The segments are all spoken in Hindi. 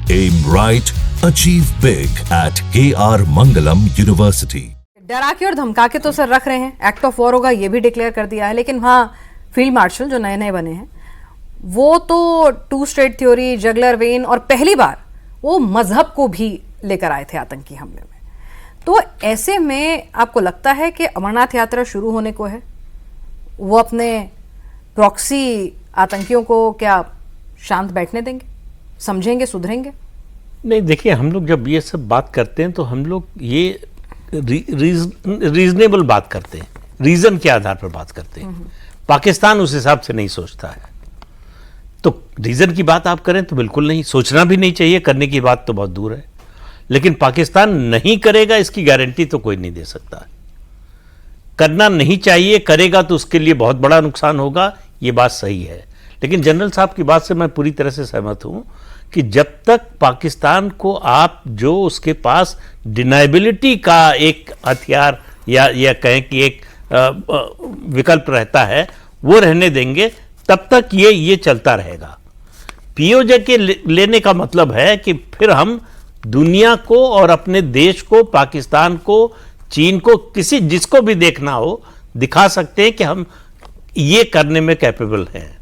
Aim right, achieve big at KR Mangalam University. डरा के और धमका के तो सर रख रहे हैं, एक्ट ऑफ वॉर होगा ये भी डिक्लेयर कर दिया है, लेकिन हाँ फील्ड मार्शल जो नए नए बने हैं वो तो टू स्टेट थ्योरी, जगलर वेन और पहली बार वो मजहब को भी लेकर आए थे आतंकी हमले में। तो ऐसे में आपको लगता है कि अमरनाथ यात्रा शुरू होने को है, वो अपने प्रॉक्सी आतंकियों को क्या शांत बैठने देंगे, समझेंगे, सुधरेंगे? नहीं, देखिए हम लोग जब ये सब बात करते हैं तो हम लोग ये रीजनेबल बात करते हैं, रीजन के आधार पर बात करते हैं। पाकिस्तान उस हिसाब से नहीं सोचता है, तो रीजन की बात आप करें तो बिल्कुल नहीं, सोचना भी नहीं चाहिए, करने की बात तो बहुत दूर है। लेकिन पाकिस्तान नहीं करेगा इसकी गारंटी तो कोई नहीं दे सकता। करना नहीं चाहिए, करेगा तो उसके लिए बहुत बड़ा नुकसान होगा, ये बात सही है। लेकिन जनरल साहब की बात से मैं पूरी तरह से सहमत हूं कि जब तक पाकिस्तान को आप जो उसके पास डिनाइबिलिटी का एक हथियार या कहें कि एक विकल्प रहता है वो रहने देंगे, तब तक ये चलता रहेगा। पीओजे के लेने का मतलब है कि फिर हम दुनिया को और अपने देश को, पाकिस्तान को, चीन को, किसी जिसको भी देखना हो दिखा सकते हैं कि हम ये करने में कैपेबल हैं।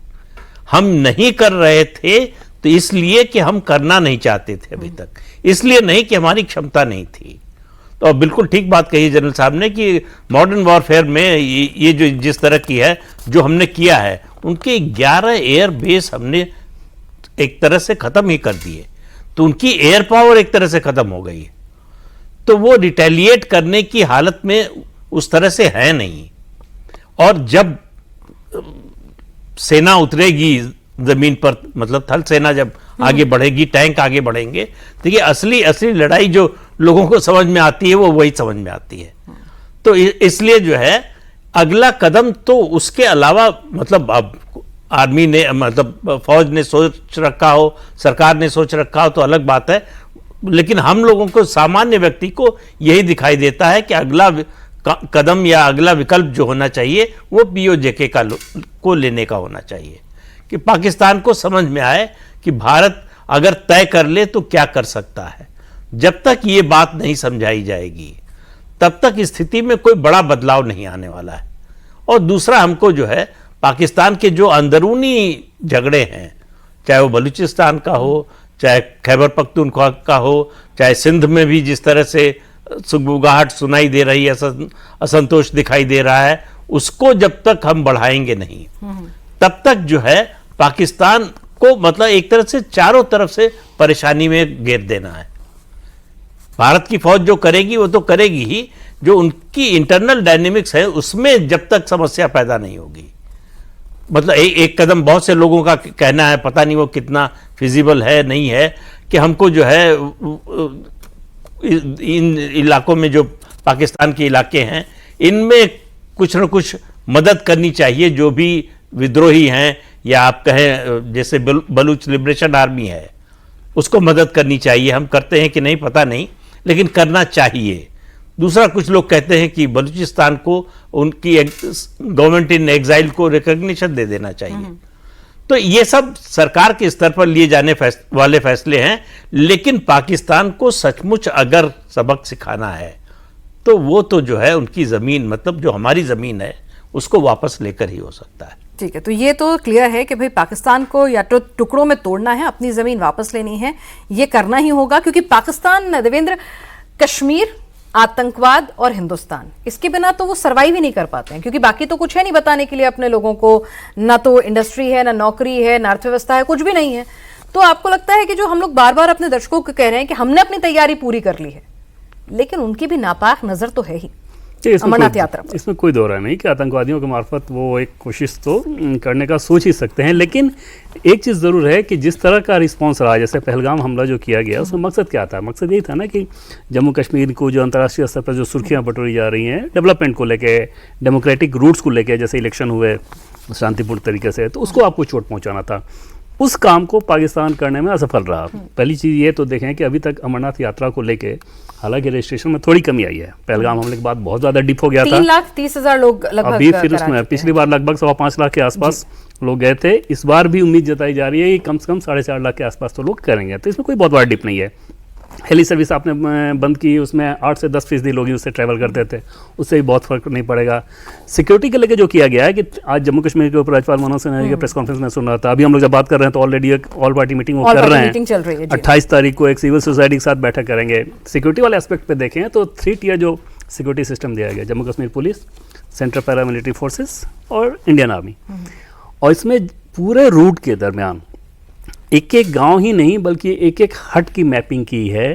हम नहीं कर रहे थे तो इसलिए कि हम करना नहीं चाहते थे अभी तक, इसलिए नहीं कि हमारी क्षमता नहीं थी। तो बिल्कुल ठीक बात कही जनरल साहब ने कि मॉडर्न वॉरफेयर में ये जो जिस तरह की है, जो हमने किया है, उनके 11 एयर बेस हमने एक तरह से खत्म ही कर दिए, तो उनकी एयर पावर एक तरह से खत्म हो गई है। तो वो रिटेलिएट करने की हालत में उस तरह से है नहीं। और जब सेना उतरेगी जमीन पर, मतलब थल सेना जब आगे बढ़ेगी, टैंक आगे बढ़ेंगे, तो ये असली लड़ाई जो लोगों को समझ में आती है वो वही समझ में आती है। तो इसलिए जो है अगला कदम तो उसके अलावा, मतलब अब आर्मी ने, मतलब फौज ने सोच रखा हो, सरकार ने सोच रखा हो तो अलग बात है, लेकिन हम लोगों को, सामान्य व्यक्ति को यही दिखाई देता है कि अगला कदम या अगला विकल्प जो होना चाहिए वो पीओजेके को लेने का होना चाहिए, कि पाकिस्तान को समझ में आए कि भारत अगर तय कर ले तो क्या कर सकता है। जब तक ये बात नहीं समझाई जाएगी तब तक स्थिति में कोई बड़ा बदलाव नहीं आने वाला है। और दूसरा, हमको जो है पाकिस्तान के जो अंदरूनी झगड़े हैं, चाहे वो बलूचिस्तान का हो, चाहे खैबर पख्तूनख्वा का हो, चाहे सिंध में भी जिस तरह से सुगबुगाहट सुनाई दे रही है, असंतोष दिखाई दे रहा है, उसको जब तक हम बढ़ाएंगे नहीं तब तक जो है पाकिस्तान को, मतलब एक तरह से चारों तरफ से परेशानी में घेर देना है। भारत की फौज जो करेगी वो तो करेगी ही, जो उनकी इंटरनल डायनेमिक्स है उसमें जब तक समस्या पैदा नहीं होगी, मतलब एक कदम, बहुत से लोगों का कहना है, पता नहीं वो कितना फिजिबल है नहीं है, कि हमको जो है इन इलाकों में, जो पाकिस्तान के इलाके हैं, इनमें कुछ न कुछ मदद करनी चाहिए। जो भी विद्रोही हैं, या आप कहें जैसे बलूच लिबरेशन आर्मी है, उसको मदद करनी चाहिए। हम करते हैं कि नहीं पता नहीं, लेकिन करना चाहिए। दूसरा, कुछ लोग कहते हैं कि बलूचिस्तान को, उनकी गवर्नमेंट इन एग्जाइल को रिकॉग्निशन दे देना चाहिए। तो ये सब सरकार के स्तर पर लिए जाने वाले फैसले हैं, लेकिन पाकिस्तान को सचमुच अगर सबक सिखाना है तो वो तो जो है उनकी ज़मीन, मतलब जो हमारी ज़मीन है, उसको वापस लेकर ही हो सकता है। ठीक है, तो ये तो क्लियर है कि भाई पाकिस्तान को या तो टुकड़ों में तोड़ना है, अपनी ज़मीन वापस लेनी है, ये करना ही होगा, क्योंकि पाकिस्तान, देवेंद्र, कश्मीर, आतंकवाद और हिंदुस्तान, इसके बिना तो वो सर्वाइव ही नहीं कर पाते हैं, क्योंकि बाकी तो कुछ है नहीं बताने के लिए अपने लोगों को, ना तो इंडस्ट्री है, ना नौकरी है, ना अर्थव्यवस्था है, कुछ भी नहीं है। तो आपको लगता है कि जो हम लोग बार बार अपने दर्शकों को कह रहे हैं कि हमने अपनी तैयारी पूरी कर ली है, लेकिन उनकी भी नापाक नजर तो है ही अमरनाथ यात्रा पर। इसमें कोई दो राय नहीं कि आतंकवादियों के मार्फत वो एक कोशिश तो करने का सोच ही सकते हैं, लेकिन एक चीज़ ज़रूर है कि जिस तरह का रिस्पांस रहा, जैसे पहलगाम हमला जो किया गया, उसमें मकसद क्या था? मकसद यही था ना कि जम्मू कश्मीर को जो अंतर्राष्ट्रीय स्तर पर जो सुर्खियाँ बटोरी जा रही हैं डेवलपमेंट को लेके, डेमोक्रेटिक रूट्स को लेके, जैसे इलेक्शन हुए शांतिपूर्ण तरीके से, तो उसको आपको चोट पहुँचाना था। उस काम को पाकिस्तान करने में असफल रहा। पहली चीज़ ये तो देखें कि अभी तक अमरनाथ यात्रा को लेके हालांकि रजिस्ट्रेशन में थोड़ी कमी आई है। पहलगाम हमले के बाद बहुत ज़्यादा डिप हो गया था। 3,30,000 लोग लगभग अभी फिर उसमें पिछली बार लगभग 5.25 लाख के आसपास लोग गए थे। इस बार भी उम्मीद जताई जा रही है कि कम से कम 4.5 लाख के आसपास तो लोग करेंगे। तो इसमें कोई बहुत बड़ा डिप नहीं है। हेली सर्विस आपने बंद की, उसमें 8 से 10% लोग ही उससे ट्रैवल करते थे, उससे भी बहुत फर्क नहीं पड़ेगा। सिक्योरिटी के लेके जो किया गया है कि आज जम्मू कश्मीर के ऊपर राज्यपाल मनोज सिन्हा के प्रेस कॉन्फ्रेंस में सुन रहा था, अभी हम लोग जब बात कर रहे हैं तो ऑलरेडी एक ऑल पार्टी मीटिंग वो कर रहे हैं। 28 तारीख को एक सिविल सोसाइटी के साथ बैठक करेंगे। सिक्योरिटी वाले एस्पेक्ट पे देखें तो 3 टियर जो सिक्योरिटी सिस्टम दिया गया, Jammu Kashmir police, central paramilitary forces और इंडियन आर्मी, और इसमें पूरे रूट के दरमियान एक एक गांव ही नहीं बल्कि एक एक हट की मैपिंग की है,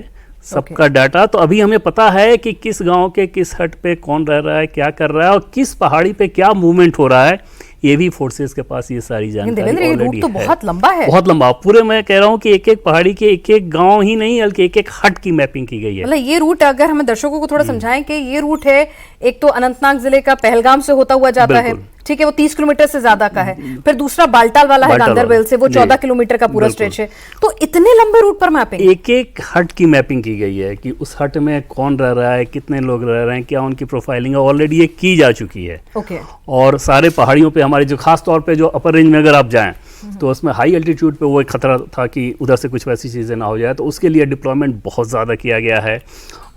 सबका डाटा। तो अभी हमें पता है कि किस गांव के किस हट पे कौन रह रहा है, क्या कर रहा है और किस पहाड़ी पे क्या मूवमेंट हो रहा है। ये भी फोर्सेस के पास ये सारी जानकारी ऑलरेडी तो बहुत लंबा है, बहुत लंबा। पूरे मैं कह रहा हूँ कि एक एक पहाड़ी के एक एक गांव ही नहीं बल्कि एक एक हट की मैपिंग की गई है। मतलब ये रूट अगर हमें दर्शकों को थोड़ा समझाएं कि ये रूट है, एक तो अनंतनाग जिले का पहलगाम से होता हुआ जाता है, ठीक है, वो 30 किलोमीटर से ज्यादा का है। फिर दूसरा बालटाल वाला है गांदरबल से, वो 14 किलोमीटर का पूरा स्ट्रेच है। तो इतने लंबे रूट पर मैपिंग, एक एक हट की मैपिंग की गई है कि उस हट में कौन रह रहा है, कितने लोग रह रहे हैं, क्या उनकी प्रोफाइलिंग है, ऑलरेडी ये की जा चुकी है। ओके। और सारे पहाड़ियों पे हमारे जो खास तौर पे जो अपर रेंज में अगर आप जाएं तो उसमें हाई एल्टीट्यूड पे वो एक खतरा था कि उधर से कुछ वैसी चीज़ें ना हो जाए, तो उसके लिए डिप्लॉयमेंट बहुत ज़्यादा किया गया है।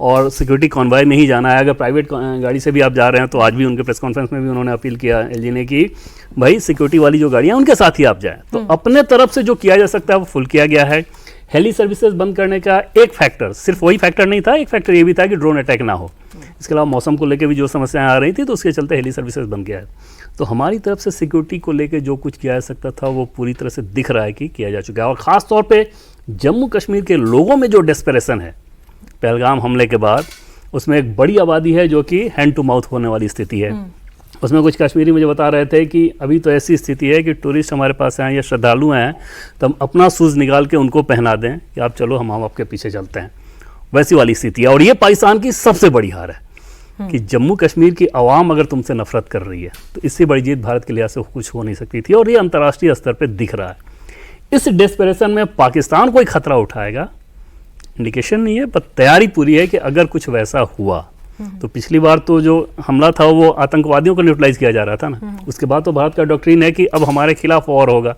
और सिक्योरिटी कॉन्वॉय में ही जाना है। अगर प्राइवेट गाड़ी से भी आप जा रहे हैं तो आज भी उनके प्रेस कॉन्फ्रेंस में भी उन्होंने अपील किया एलजी ने कि भाई सिक्योरिटी वाली जो गाड़ियाँ उनके साथ ही आप जाएं। तो अपने तरफ से जो किया जा सकता है वो फुल किया गया है। हेली सर्विसेज बंद करने का एक फैक्टर, सिर्फ वही फैक्टर नहीं था, एक फैक्टर ये भी था कि ड्रोन अटैक ना हो। इसके अलावा मौसम को लेकर भी जो समस्याएं आ रही थी तो उसके चलते हेली सर्विसेज बंद किया है। तो हमारी तरफ से सिक्योरिटी को लेकर जो कुछ किया जा सकता था वो पूरी तरह से दिख रहा है कि किया जा चुका है। और ख़ास तौर पे जम्मू कश्मीर के लोगों में जो डेस्परेशन है पहलगाम हमले के बाद, उसमें एक बड़ी आबादी है जो कि हैंड टू माउथ होने वाली स्थिति है। उसमें कुछ कश्मीरी मुझे बता रहे थे कि अभी तो ऐसी स्थिति है कि टूरिस्ट हमारे पास आए या श्रद्धालु हैं तो हम अपना शूज़ निकाल के उनको पहना दें कि आप चलो हम आपके पीछे चलते हैं, वैसी वाली स्थिति है। और ये पाकिस्तान की सबसे बड़ी हार है कि जम्मू कश्मीर की आवाम अगर तुमसे नफरत कर रही है तो इससे बड़ी जीत भारत के लिहाज से कुछ हो नहीं सकती थी। और ये अंतर्राष्ट्रीय स्तर पर दिख रहा है। इस डेस्परेशन में पाकिस्तान कोई खतरा उठाएगा इंडिकेशन नहीं है, पर तैयारी पूरी है कि अगर कुछ वैसा हुआ तो पिछली बार तो जो हमला था वो आतंकवादियों को न्यूट्रलाइज किया जा रहा था ना, उसके बाद तो भारत का डॉक्ट्रिन है कि अब हमारे खिलाफ वॉर होगा,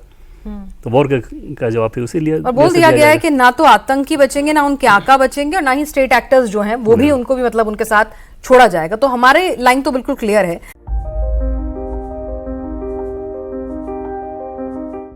तो वॉर का जवाब फिर उसी लिए और बोल दिया गया है कि ना तो आतंकी बचेंगे, ना उनके आका बचेंगे, और ना ही स्टेट एक्टर्स जो हैं वो भी उनको भी मतलब उनके साथ छोड़ा जाएगा। तो हमारे लाइन तो बिल्कुल क्लियर है।